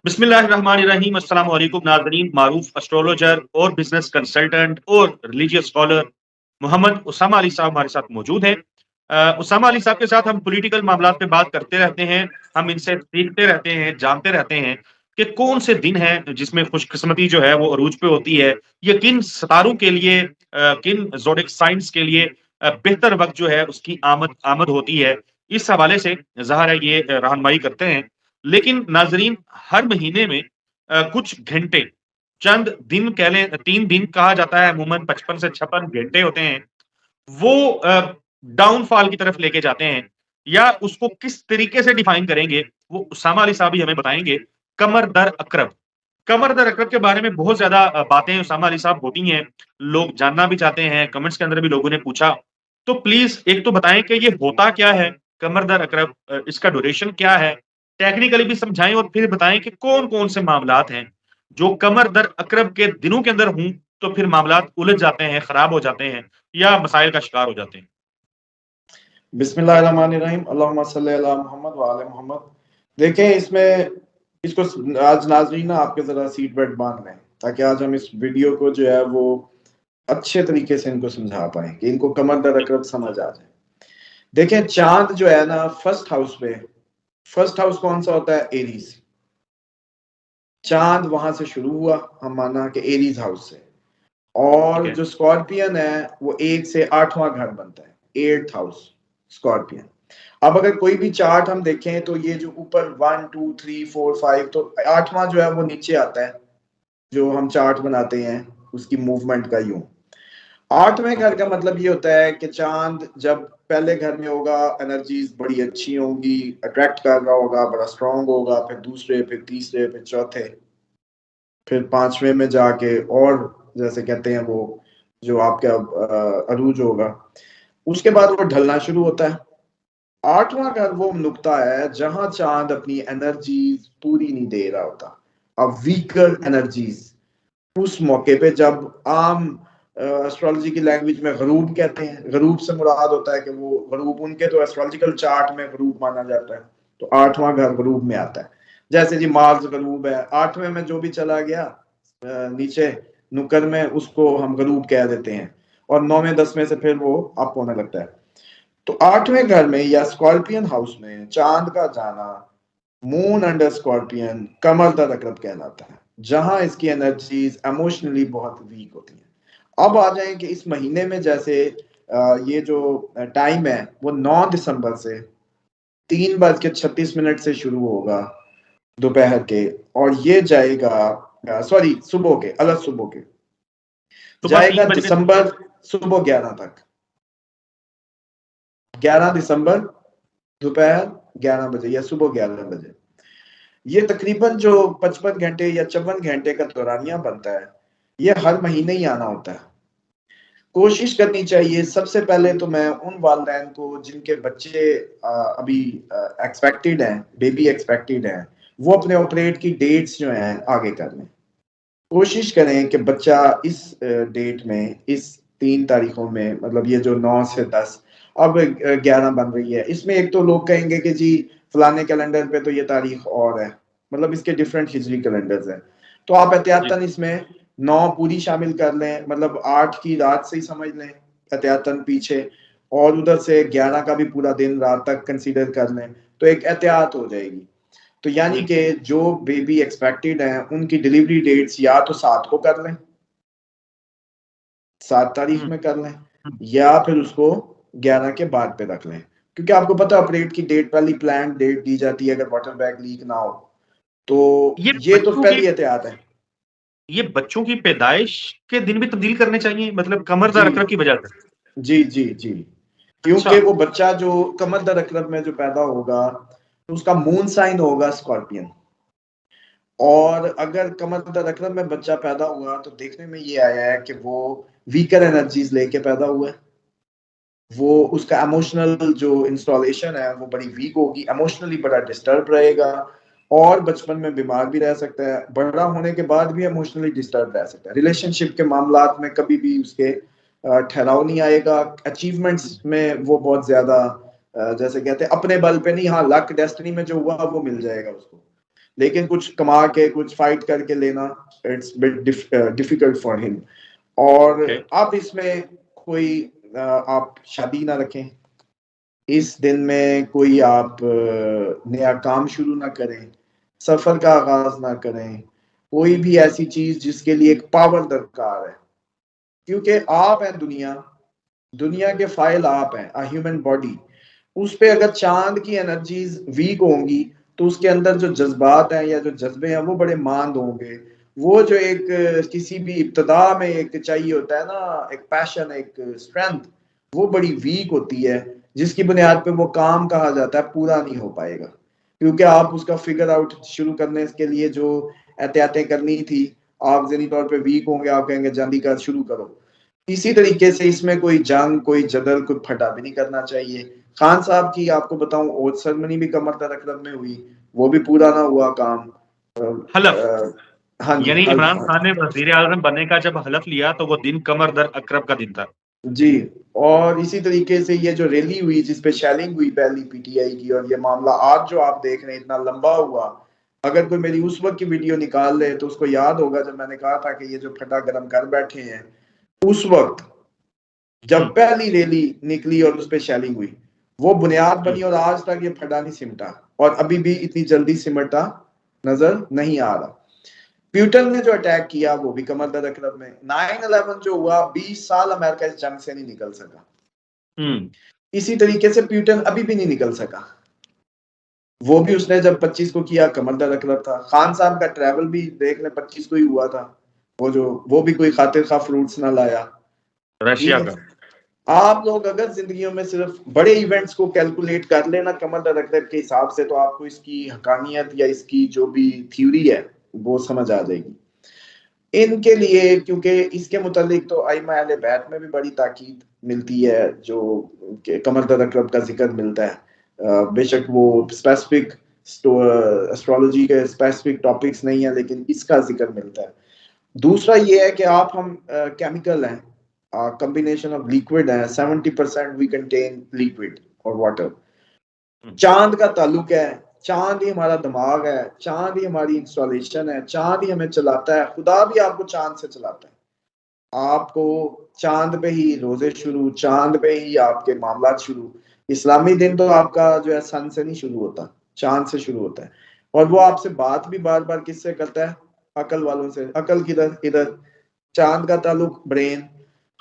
बिस्मिल्लाहिर्रहमानिर्रहीम। अस्सलाम वालेकुम नाज़रीन। मारूफ एस्ट्रोलॉजर और बिजनेस कंसल्टेंट और रिलीजियस स्कॉलर मोहम्मद उसामा अली साहब हमारे साथ मौजूद हैं। उसामा अली साहब के साथ हम पॉलिटिकल मामलात पे बात करते रहते हैं। हम इनसे सीखते रहते हैं, जानते रहते हैं कि कौन से दिन हैं जिसमें खुशकिस्मती जो है वो अरूज पे होती है। ये किन सितारों के लिए, किन ज़ोडिक साइंस के लिए बेहतर वक्त जो है उसकी आमद आमद होती है। इस हवाले से ज़ाहिर है ये रहनुमाई करते हैं। लेकिन नाजरीन, हर महीने में कुछ घंटे, चंद दिन कह लें, 3 दिन कहा जाता है, अमूमन 55 से 56 घंटे होते हैं, वो डाउनफॉल की तरफ लेके जाते हैं। या उसको किस तरीके से डिफाइन करेंगे वो उसामा अली साहब ही हमें बताएंगे। कमर दर अकरब, कमर दर अकरब के बारे में बहुत ज्यादा बातें उसामा अली साहब होती हैं, लोग जानना भी चाहते हैं, कमेंट्स के अंदर भी लोगों ने पूछा। तो प्लीज एक तो बताएं कि ये होता क्या है कमर दर अकरब, इसका ड्यूरेशन क्या है, टेक्निकली भी समझाएं, और फिर बताएं कि कौन कौन से मामलात हैं जो कमर दर अकरब के दिनों के अंदर हूं तो फिर मामलात उलझ जाते हैं, खराब हो जाते हैं या मसाइल का शिकार हो जाते हैं। बिस्मिल्लाहिर्रहमानिर्रहीम, अल्लाहुम्मा सल्ली अला मोहम्मद व आले मोहम्मद। देखें, इसमें इसको आज नाज़रीन ना आपके जरा सीट बेल्ट बांध लें ताकि आज हम इस वीडियो को जो है वो अच्छे तरीके से इनको समझा पाए कि इनको कमर दर अकरब समझ आ जाए। देखें, चांद जो है ना फर्स्ट हाउस पे, फर्स्ट हाउस कौन सा होता है? एरीज। चांद वहां से शुरू हुआ, हम माना कि एरीज हाउस से, ठीक और है। जो स्कॉर्पियन है वो 1 से 8वां घर बनता है, 8th हाउस स्कॉर्पियन। अब अगर कोई भी चार्ट हम देखें तो ये जो ऊपर 1 2 3 4 5, तो 8वां जो है वो नीचे आता है। जो हम चार्ट बनाते हैं उसकी मूवमेंट का यूं 8वें घर ओके। का मतलब ये होता है कि चांद जब पहले घर में होगा एनर्जीज बड़ी अच्छी होंगी, अट्रैक्ट कर रहा होगा, बड़ा स्ट्रांग होगा, फिर दूसरे, फिर तीसरे, फिर चौथे, फिर 5वें में जाके, और जैसे कहते हैं वो जो आपका अरूज होगा, उसके बाद वो ढलना शुरू होता है। 8वां घर वो नुक्ता है जहां चांद अपनी एनर्जीज पूरी नहीं दे रहा होता, अब वीकर एनर्जीज। उस मौके पे जब आम एस्ट्रोलॉजी की लैंग्वेज में गरूब कहते हैं, गरूब से मुराद होता है कि वो गरूब, उनके तो एस्ट्रोलॉजिकल चार्ट में गरूब माना जाता है, तो 8वां घर गरूब में आता है। जैसे जी मार्स गरूब है, 8वें में जो भी चला गया नीचे नुक्कड़ में, उसको हम गरूब कह देते हैं, और 9वें 10वें से फिर वो अप होने लगता है। तो 8वें घर में या स्कॉर्पियन हाउस में चांद का जाना, मून अंडर स्कॉर्पियन कमर दर अकरब कहलाता है, जहां इसकी एनर्जीज इमोशनली बहुत वीक होती हैं। अब आ जाएं कि इस महीने में जैसे ये जो टाइम है वो 9 दिसंबर से 3:36 से शुरू होगा दोपहर के, और ये जाएगा सॉरी सुबह के, अलग सुबह के, सुबह जाएगा 3 बजने तक। दिसंबर सुबह 11 तक, 11 दिसंबर दोपहर 11 बजे या सुबह 11 बजे। ये तकरीबन जो 55 घंटे या 54 घंटे का दौरानिया बनता है, ये हर महीने ही आना होता है। कोशिश करनी चाहिए सबसे पहले तो मैं उन वालदैन को जिनके बच्चे अभी एक्सपेक्टेड हैं, बेबी एक्सपेक्टेड हैं, वो अपने ऑपरेट की डेट्स जो हैं आगे कर लें। कोशिश करें कि बच्चा इस डेट में, इस 3 तारीखों में, मतलब ये जो 9 से 10, अब 11 बन रही है, इसमें एक तो लोग कहेंगे कि जी फलाने कैलेंडर पे तो ये तारीख और है, मतलब इसके डिफरेंट हिजरी कैलेंडर्स हैं, तो आप जी। एहतियातन इसमें 9 पूरी शामिल कर लें, मतलब 8 की रात से ही समझ लें एहतियातन पीछे, और उधर से 11 का भी पूरा दिन रात तक कंसीडर कर लें, तो एक एहतियात हो जाएगी। तो यानी जी। कि जो बेबी एक्सपेक्टेड हैं उनकी डिलीवरी डेट्स या तो 7 को कर लें, 7 तारीख हम्म। में कर लें, हम्म। या फिर उसको 11 के बाद पे रख लें, क्योंकि आपको पता है ऑपरेट की डेट पहली प्लान डेट दी जाती है अगर वाटर बैग लीक ना हो, तो ये ये तो बच्चों की पहली एहतियात है। ये बच्चों की पैदाइश के दिन भी तब्दील करने चाहिए, मतलब कमर जी दर अकरब की वजह से। जी जी जी, अच्छा। क्योंकि वो बच्चा जो कमर दर अकरब में जो पैदा होगा, तो उसका मून साइन होगा स्कॉर्पियन, और अगर कमर दर अकरब में बच्चा पैदा हुआ तो देखने में ये आया है कि वो वीकर एनर्जीज लेके पैदा हुआ है। वो उसका इमोशनल जो इंस्टॉलेशन है वो बड़ी वीक होगी, इमोशनली बड़ा डिस्टर्ब रहेगा, और बचपन में बीमार भी रह सकता है, बड़ा होने के बाद भी इमोशनली डिस्टर्ब रह सकता है, रिलेशनशिप के मामलात में कभी भी उसके ठहराव नहीं आएगा, अचीवमेंट्स में वो बहुत ज्यादा जैसे कहते हैं अपने बल पे नहीं, हाँ लक डेस्टिनी में जो हुआ वो मिल जाएगा उसको। लेकिन कुछ कमा के कुछ फाइट करके लेना it's bit difficult for him. और Okay. अब इसमें कोई आप शादी ना रखें, इस दिन में कोई आप नया काम शुरू ना करें, सफर का आगाज ना करें, कोई भी ऐसी चीज जिसके लिए एक पावर दरकार है, क्योंकि आप हैं दुनिया के फाइल आप हैं, ह्यूमन बॉडी। उस पे अगर चांद की एनर्जीज वीक होंगी तो उसके अंदर जो जज्बात हैं या जो जज्बे हैं वो बड़े मांद होंगे। वो जो एक किसी भी इब्तदा में एक चाहिए होता है ना, एक पैशन, एक स्ट्रेंथ, वो बड़ी वीक होती है, जिसकी बुनियाद पे वो काम कहा जाता है पूरा नहीं हो पाएगा, क्योंकि आप उसका फिगर आउट शुरू करने के लिए जो एहतियातें करनी थी, आप जहनी तौर पे वीक होंगे, आप कहेंगे जल्दी कर शुरू करो। इसी तरीके से इसमें कोई जंग, कोई जदल, कोई फटा भी नहीं करना चाहिए। खान साहब की आपको बताऊं ओथ सेरेमनी भी कमर दर अकरब में हुई, वो भी पूरा ना हुआ काम। हलफ, हाँ जी, यानी इमरान हल्फ। खान ने वजीर आजम बनने का जब हलफ लिया तो वो दिन कमर दर अकरब का दिन था। जी, और इसी तरीके से ये जो रैली हुई जिसपे शेलिंग हुई पहली पीटीआई की, और ये मामला आज जो आप देख रहे हैं इतना लंबा हुआ, अगर कोई मेरी उस वक्त की वीडियो निकाल ले तो उसको याद होगा जब मैंने कहा था कि ये जो फटा गरम कर बैठे हैं, उस वक्त जब पहली रैली निकली और उस पर शेलिंग हुई, वो बुनियाद बनी और आज तक ये फटा नहीं सिमटा, और अभी भी इतनी जल्दी सिमटा नजर नहीं आ रहा। प्यूटन ने जो अटैक किया वो भी कमर दर अकरब में। 9/11 जो हुआ, 20 साल अमेरिका इस जंग से नहीं निकल सका। इसी तरीके से प्यूटन अभी भी नहीं निकल सका, वो भी उसने जब 25 को किया कमर दर अकरब था। खान साहब का ट्रैवल भी देख ले 25 को ही हुआ था, वो भी कोई खातिर खा फ्रूट्स ना लाया। रशिया ठीक है, का। आप लोग अगर जिंदगियों में सिर्फ बड़े इवेंट्स को कैलकुलेट कर लेना कमर दर अकरब के हिसाब से, तो आपको इसकी हकानियत या इसकी जो भी थ्योरी है वो समझ आ जाएगी। इनके लिए, क्योंकि इसके मुतालिक तो आइमा अहले बैत में भी बड़ी ताकीद मिलती है, जो कमर दर अकरब का जिक्र मिलता है। बेशक वो स्पेसिफिक एस्ट्रोलॉजी के स्पेसिफिक टॉपिक्स नहीं है, लेकिन इसका जिक्र मिलता है। दूसरा ये है कि हम केमिकल हैं, कॉम्बिनेशन ऑफ लिक्विड है, 70% वी कंटेन लिक्विड और वाटर। चांद का ताल्लुक है, चांद ही हमारा दिमाग है, चांद ही हमारी इंस्टॉलेशन है, चांद ही हमें चलाता है। खुदा भी आपको चांद से चलाता है, आपको चांद पे ही रोजे शुरू, चांद पे ही आपके मामला शुरू। इस्लामी दिन तो आपका जो है सन से नहीं शुरू होता, चांद से शुरू होता है। और वो आपसे बात भी बार बार किससे करता है? अकल वालों से। अकल किधर? इधर। चांद का ताल्लुक ब्रेन।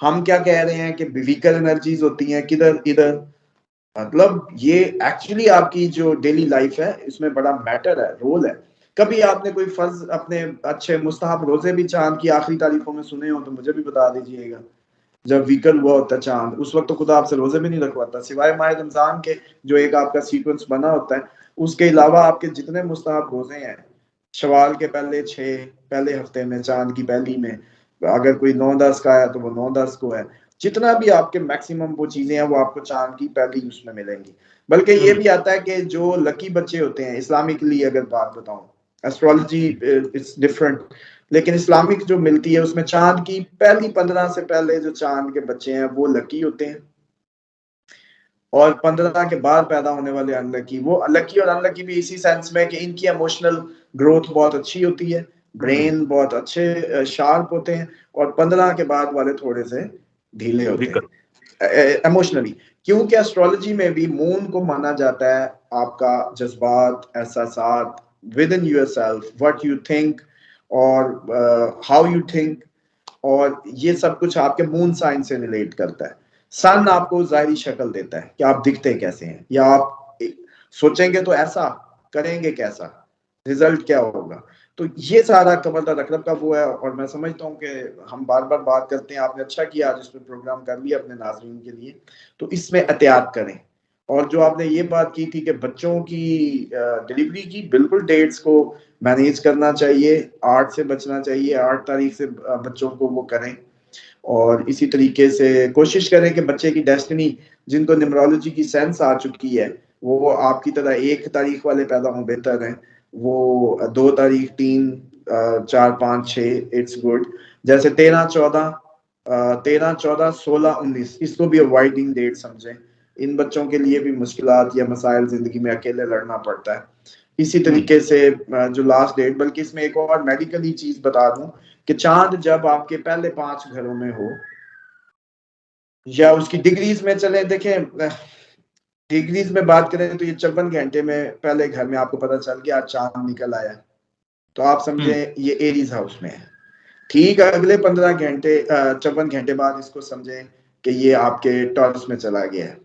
हम क्या कह रहे हैं कि वीकर एनर्जीज होती हैं, किधर? इधर। मतलब ये एक्चुअली आपकी जो डेली लाइफ है इसमें बड़ा मैटर है, रोल है। कभी आपने कोई फर्ज अपने अच्छे मुस्तहब रोजे भी चांद की आखिरी तारीखों में सुने हो तो मुझे भी बता दीजिएगा। जब वीकर हुआ होता चांद, उस वक्त तो खुदा आपसे रोजे भी नहीं रखवाता, सिवाय माह रमजान के जो एक आपका सीक्वेंस बना होता है। उसके अलावा आपके जितने मुस्तहब रोजे हैं, शवाल के पहले 6 पहले हफ्ते में, चांद की पहली में, अगर कोई 9-10 का है तो वो 9-10 को है। जितना भी आपके मैक्सिमम वो चीजें हैं वो आपको चांद की पहली उसमें मिलेंगी। बल्कि ये भी आता है कि जो लकी बच्चे होते हैं, इस्लामिकली अगर बात बताऊं, एस्ट्रोलॉजी इट्स डिफरेंट, लेकिन इस्लामिक जो मिलती है उसमें चांद की पहली 15 से पहले जो चांद के बच्चे हैं वो लकी होते हैं, और 15 के बाद पैदा होने वाले अनलकी। वो लकी और अनलकी भी इसी सेंस में कि इनकी इमोशनल ग्रोथ बहुत अच्छी होती है, ब्रेन बहुत अच्छे शार्प होते हैं, और 15 के बाद वाले थोड़े से ढीले होते हैं इमोशनली। क्योंकि एस्ट्रोलॉजी में भी मून को माना जाता है आपका जज्बात, एहसासात within yourself, what you think और हाउ यू थिंक, और ये सब कुछ आपके मून साइन से रिलेट करता है। सन आपको जाहिरी शक्ल देता है कि आप दिखते कैसे हैं, या आप सोचेंगे तो ऐसा, करेंगे कैसा, रिजल्ट क्या होगा। तो ये सारा कमर दर अकरब का वो है। और मैं समझता हूँ कि हम बार बार बात करते हैं, आपने अच्छा किया आज इसमें प्रोग्राम कर लिया अपने नाज़रीन के लिए, तो इसमें एहतियात करें। और जो आपने ये बात की थी कि बच्चों की डिलीवरी की, बिल्कुल डेट्स को मैनेज करना चाहिए, 8 से बचना चाहिए, 8 तारीख से बच्चों को वो करें। और इसी तरीके से कोशिश करें कि बच्चे की डेस्टिनी, जिनको न्यूमरोलॉजी की सेंस आ चुकी है, वो आपकी तरह 1 तारीख वाले पैदा हों, बेहतर है। वो 2 तारीख, 3, 4, 5, 6 इट्स गुड। जैसे 13, 14, 16, 19, इसको भी अवॉइडिंग डेट समझें। इन बच्चों के लिए भी मुश्किलात या मसाइल जिंदगी में अकेले लड़ना पड़ता है। इसी तरीके से जो लास्ट डेट, बल्कि इसमें एक और मेडिकली चीज बता दूं कि चांद जब आपके पहले 5 घरों में हो, या उसकी डिग्रीज में चले, देखें डिग्रीज में बात करें तो ये 54 घंटे में पहले घर में आपको पता चल गया आज चांद निकल आया, तो आप समझे ये एरीज हाउस में है। ठीक है, अगले 15 घंटे 54 घंटे बाद इसको समझें कि ये आपके टॉरस में चला गया है।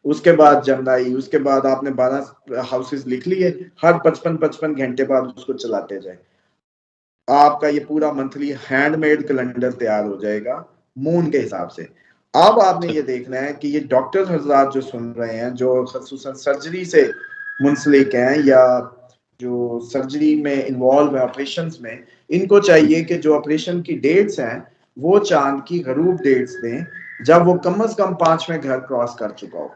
उसके बाद जमनाई, उसके बाद आपने 12 हाउसेस लिख लिए, हर 55 घंटे बाद उसको चलाते जाए, आपका ये पूरा मंथली हैंडमेड कैलेंडर तैयार हो जाएगा मून के हिसाब से। अब आपने ये देखना है कि ये डॉक्टर हजरात जो सुन रहे हैं, जो खसूसन सर्जरी से मुंसलिक हैं या जो सर्जरी में इन्वॉल्व है ऑपरेशंस में, इनको चाहिए कि जो ऑपरेशन की डेट्स हैं वो चांद की गरूब डेट्स दें जब वो कम से कम 5वें घर क्रॉस कर चुका हो।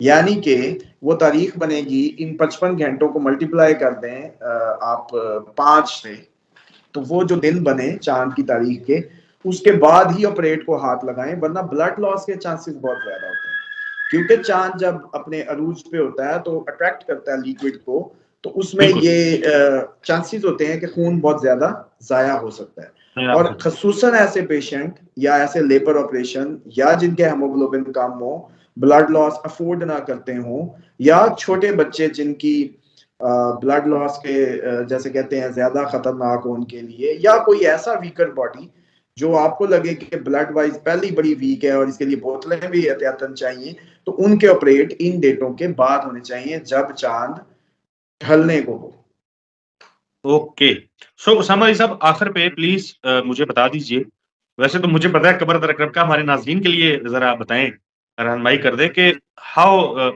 यानी कि वो तारीख बनेगी, इन 55 घंटों को मल्टीप्लाई कर दें आप 5 से, तो वो जो दिन बने चांद की तारीख के, उसके बाद ही ऑपरेट को हाथ लगाएं, वरना ब्लड लॉस के चांसेस बहुत ज्यादा होते हैं। क्योंकि चांद जब अपने अरूज पे होता है तो अट्रैक्ट करता है लिक्विड को, तो उसमें ये चांसेस होते हैं कि खून बहुत ज्यादा जाया हो सकता है। और खसूसन ऐसे पेशेंट या ऐसे लेबर ऑपरेशन या जिनके हेमोग्लोबिन कम हो, ब्लड लॉस अफोर्ड ना करते हो, या छोटे बच्चे जिनकी ब्लड लॉस के जैसे कहते हैं ज्यादा खतरनाक हो उनके लिए, या कोई ऐसा वीकर बॉडी जो आपको लगे कि ब्लड वाइज पहली बड़ी वीक है और इसके लिए बोतलें भी एहतियातन चाहिए, तो उनके ऑपरेट इन डेटों के बाद होने चाहिए जब चांद ढलने को हो। ओके, सो उसामा अली साहब आखिर पे प्लीज मुझे बता दीजिए, वैसे तो मुझे पता है कमर दर अकरब का, हमारे नाज़रीन के लिए जरा बताएं, रहनुमाई कर दें कि हाउ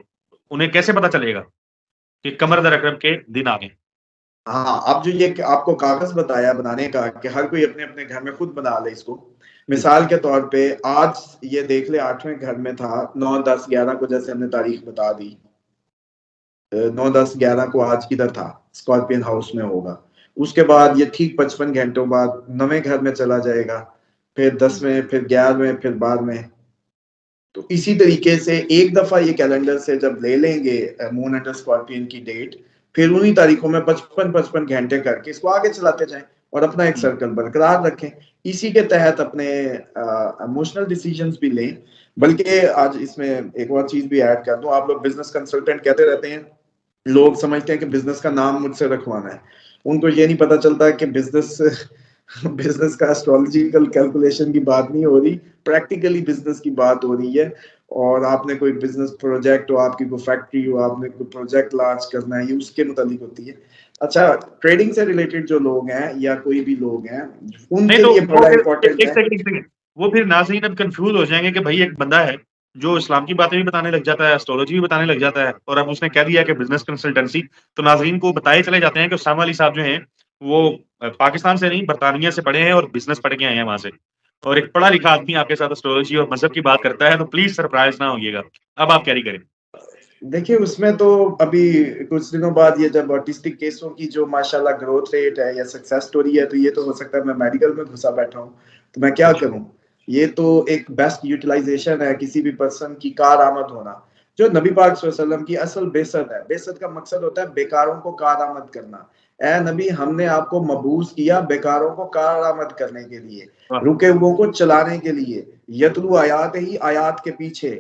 उन्हें कैसे पता चलेगा कि कमर दर अकरब के दिन आ गए। हाँ, अब जो ये आपको कागज बताया बनाने का कि हर कोई अपने अपने घर में खुद बना ले इसको, मिसाल के तौर पे आज ये देख ले 8वें घर में था, 9, 10, 11 को जैसे हमने तारीख बता दी, 9, 10, 11 को आज किधर था, स्कॉर्पियन हाउस में होगा। उसके बाद ये ठीक 55 घंटों बाद 9वें घर में चला जाएगा, फिर 10वें, फिर 11वें, फिर 12वें। तो इसी तरीके से एक दफा ये कैलेंडर से जब ले लेंगे मून अंडर स्कॉर्पियन की डेट, फिर उन्हीं तारीखों में 55 घंटे करके इसको आगे चलाते जाएं और अपना एक सर्कल बरकरार रखें। इसी के तहत अपने इमोशनल डिसीजंस भी लें। बल्कि आज इसमें एक और चीज भी ऐड कर दूं, आप लोग बिजनेस कंसल्टेंट कहते रहते हैं, लोग समझते हैं कि बिजनेस का नाम मुझसे रखवाना है, उनको ये नहीं पता चलता कि बिजनेस का एस्ट्रोलॉजिकल कैलकुलेशन की बात नहीं हो रही, प्रैक्टिकली बिजनेस की बात हो रही है। और आपने कोई बिजनेस प्रोजेक्ट हो, आपकी कोई फैक्ट्री हो, आपने कोई प्रोजेक्ट लॉन्च करना है, ये उसके मुतालिक होती है। अच्छा, ट्रेडिंग से रिलेटेड जो लोग हैं या कोई भी लोग हैं, उनके तो लिए बड़ा इंपॉर्टेंट है। एक सेकंड, वो फिर नाज़रीन अब कंफ्यूज हो जाएंगे कि भाई एक बंदा है जो इस्लाम की बातें भी बताने लग जाता है, एस्ट्रोलॉजी भी बताने लग जाता है, और अब उसने कह दिया कि बिजनेस कंसल्टेंसी, तो नाज़रीन को बताए चले जाते हैं कि उसामा अली साहब जो हैं वो पाकिस्तान से नहीं बरतानिया से पढ़े हैं और बिजनेस पढ़ के आए हैं वहां से, और एक पढ़ा लिखा आदमी आपके साथ एस्ट्रोलॉजी और मजहब की बात करता है, तो प्लीज सरप्राइज ना होइएगा। अब आप कैरी करें। देखिए, उसमें तो अभी कुछ दिनों बाद ये जब ऑटिस्टिक केसों की जो माशाल्लाह ग्रोथ रेट है या सक्सेस स्टोरी है, तो ये तो हो सकता है मैं मेडिकल में घुसा बैठा हूँ, तो मैं क्या करूँ। ये तो एक बेस्ट यूटिलाइजेशन है किसी भी पर्सन की कार आमद होना, जो नबी पाक सल्लल्लाहु अलैहि वसल्लम की असल बेसत है। बेसत का मकसद होता है बेकारों को कार आमद करना। ए नबी, हमने आपको मबूस किया बेकारों को कार आमद करने के लिए, रुके हुओं को चलाने के लिए, यतलू आयात ही आयात के पीछे।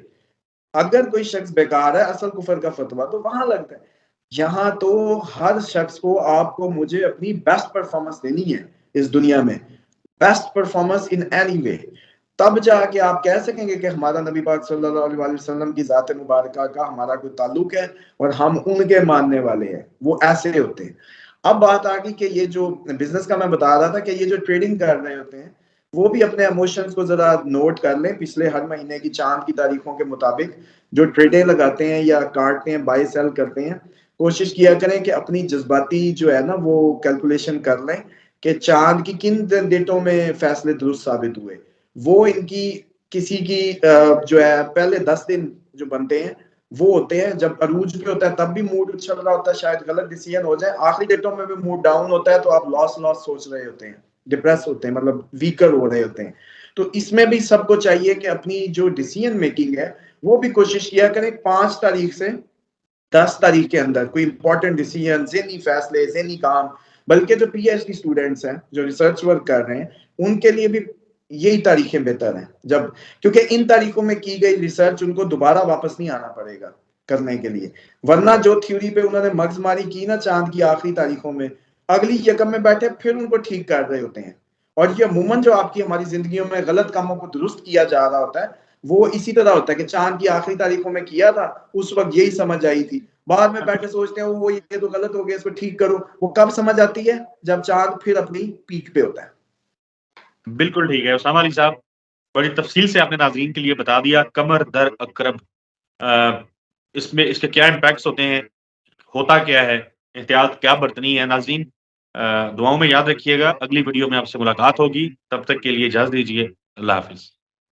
अगर कोई शख्स बेकार है, असल कुफर का फतवा तो वहां लगता है। यहाँ तो हर शख्स को, आपको, मुझे अपनी बेस्ट परफॉर्मेंस देनी है इस दुनिया में, best performance in any way, तब जाके आप कह सकेंगे कि हमारा नबी पाक सल्लल्लाहु अलैहि वसल्लम की जात मुबारक का हमारा कोई ताल्लुक है और हम उनके मानने वाले हैं। वो ऐसे होते हैं। अब बात आ गई कि ये जो बिजनेस का मैं बता रहा था कि ये जो ट्रेडिंग कर रहे होते हैं, वो भी अपने इमोशंस को जरा नोट कर लें। पिछले हर महीने की चांद की तारीखों के मुताबिक जो ट्रेडें लगाते हैं या काटते हैं, बाय सेल करते हैं, कोशिश किया करें कि अपनी जज्बाती जो है ना वो कैलकुलेशन कर लें कि चांद की किन डेटों में फैसले दुरुस्त साबित हुए। वो इनकी किसी की जो है पहले 10 दिन जो बनते हैं वो होते हैं जब अरूज पे होता है, तब भी मूड उछल रहा होता है, शायद गलत डिसीजन हो जाए। आखिरी डेटों में भी मूड डाउन होता है, तो आप लॉस लॉस सोच रहे होते हैं, डिप्रेस होते हैं, मतलब वीकर हो रहे होते हैं। तो इसमें भी सबको चाहिए कि अपनी जो डिसीजन मेकिंग है वो भी कोशिश किया करें 5 तारीख से 10 तारीख के अंदर कोई इंपॉर्टेंट डिसीजन, ज़हनी फैसले, ज़हनी काम, बल्कि जो पीएचडी स्टूडेंट्स हैं, जो रिसर्च वर्क कर रहे हैं, उनके लिए भी यही तारीखें बेहतर हैं, जब क्योंकि इन तारीखों में की गई रिसर्च उनको दोबारा वापस नहीं आना पड़ेगा करने के लिए। वरना जो थ्योरी पे उन्होंने मगजमारी की ना चांद की आखिरी तारीखों में, अगली यकम में बैठे फिर उनको ठीक कर रहे होते हैं। और ये अमूमन जो आपकी हमारी जिंदगियों में गलत कामों को दुरुस्त किया जा रहा होता है, वो इसी तरह होता है कि चांद की आखिरी तारीखों में किया था, उस वक्त यही समझ आई थी, बाद में बैठे सोचते हैं वो ये तो गलत हो गया, इसको ठीक करो। वो कब समझ आती है? जब चांद फिर अपनी पीक पे होता है। बिल्कुल ठीक है उसामा अली साहब, बड़ी तफसील से आपने नाज़रीन के लिए बता दिया कमर दर अकरब, इसमें इसके क्या इम्पैक्ट्स होते हैं, होता क्या है, एहतियात क्या बरतनी है। नाज़रीन दुआओं में याद रखिएगा, अगली वीडियो में आपसे मुलाकात होगी, तब तक के लिए इजाज़त दीजिए। अल्लाह हाफ़िज़।